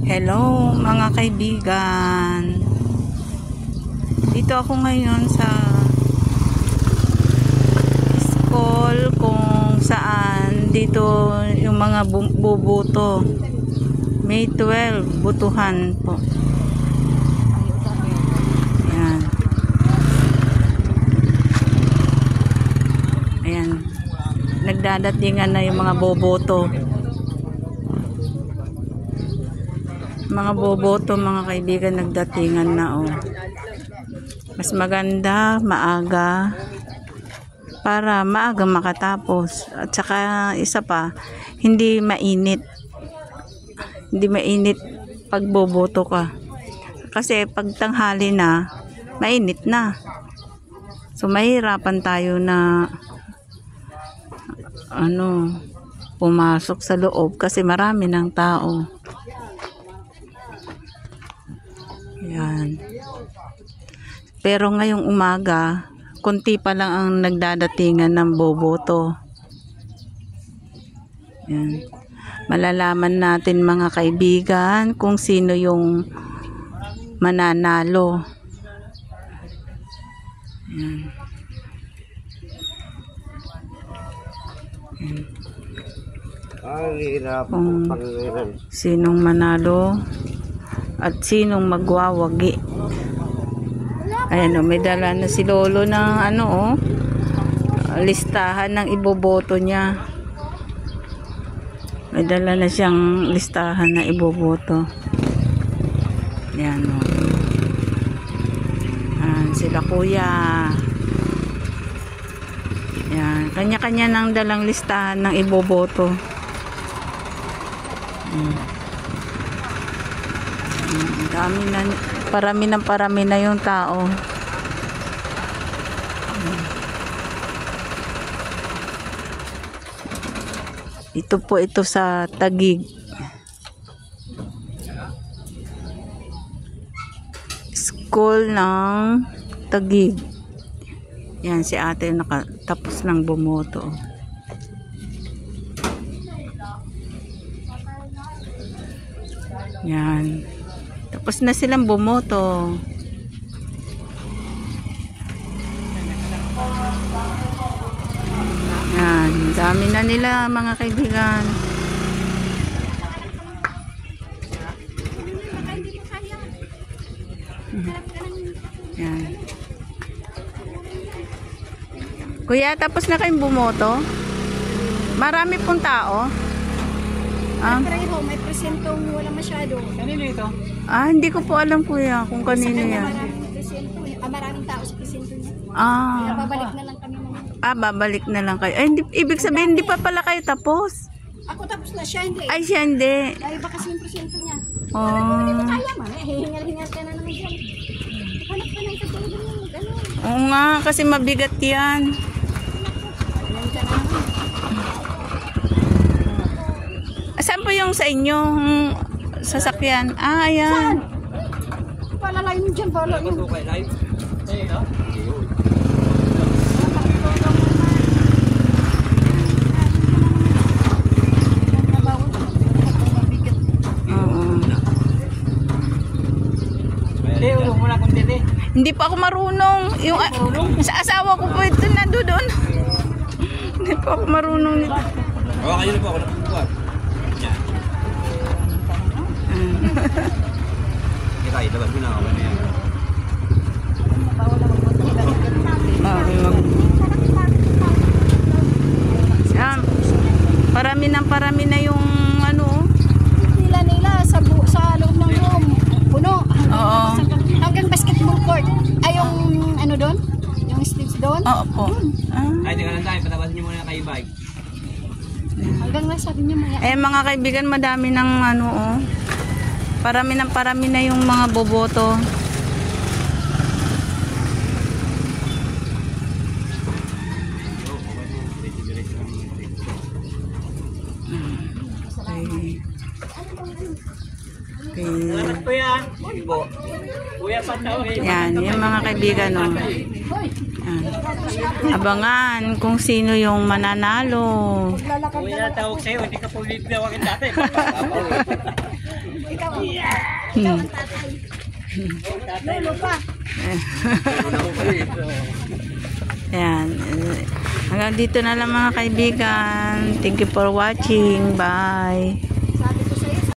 Hello mga kaibigan. Dito ako ngayon sa school kung saan dito yung mga bubuto. May 12 butuhan po. Ayan. Ayan. Nagdadatingan na yung mga boboto. Mga boboto, mga kaibigan, nagdatingan na oh. Mas maganda maaga para maaga makatapos. At saka isa pa, hindi mainit. Hindi mainit pag boboto ka. Kasi pag tanghali na, mainit na. So mahirapan tayo na pumasok sa loob kasi marami ng tao. Yan. Pero ngayong umaga, konti pa lang ang nagdadatingan ng boboto. Yan. Malalaman natin mga kaibigan kung sino yung mananalo. Yan. Yan. Kung sinong manalo at sinong magwawagi. Ayan o, may dala na si Lolo ng listahan ng iboboto niya. May dala na siyang listahan na iboboto. Ayan o. Ayan, sila kuya. Ayan, kanya-kanya nang dalang listahan ng iboboto. Dami na, parami na yung tao. Ito po ito sa Taguig. School ng Taguig. Yan si ate nakatapos ng bumoto. Yan. Tapos na silang bumoto. Yan. Dami na nila mga kaibigan. Yan. Kuya, tapos na kayong bumoto? Marami pong tao? May presentong wala masyado. Kanino ito? Hindi ko po alam kuya kung kanino yan. Maraming tao sa presento niya. Babalik na lang kami mga. Babalik na lang kayo. Hindi, ibig sabihin, hindi pa pala kayo tapos. Ako tapos na, siya hindi. Ay, siya hindi. Ay, baka kasi yung presento niya. Oh. Hindi mo kaya man. Hingal-hingal ka na naman dyan. Hanap ka ng katulad mo. Oo nga, kasi mabigat yan. Saan po yung sa inyo sasakyan? Ayan. Saan? Palalay mo dyan, palalay mo. Hindi pa ako marunong. Yung sa asawa ko po ito nandoon. Hindi pa ako marunong nito. Kayo na po ako napupuan. Kita ito ba na ako niya. Parami na yung Nila sa loob ng room. Puno. Oo. Hanggang basketball court. Ay yung doon? Yung stage doon? Oo po. Ay, teka lang tayo. Patabasin niyo muna kayo bike. Hanggang nasabi niya maya. Mga kaibigan, madami ng parami na yung mga boboto. Salamat po yan. Kuya Pantawin. Yan, yung mga kaibigan, no. Yan. Abangan kung sino yung mananalo. Kuya, tawag sa'yo. Hindi ka po libre. Huwag dati. Ikaw ang Hmm. lolo pa. Ayan. Hanggang dito na lang mga kaibigan. Thank you for watching. Bye.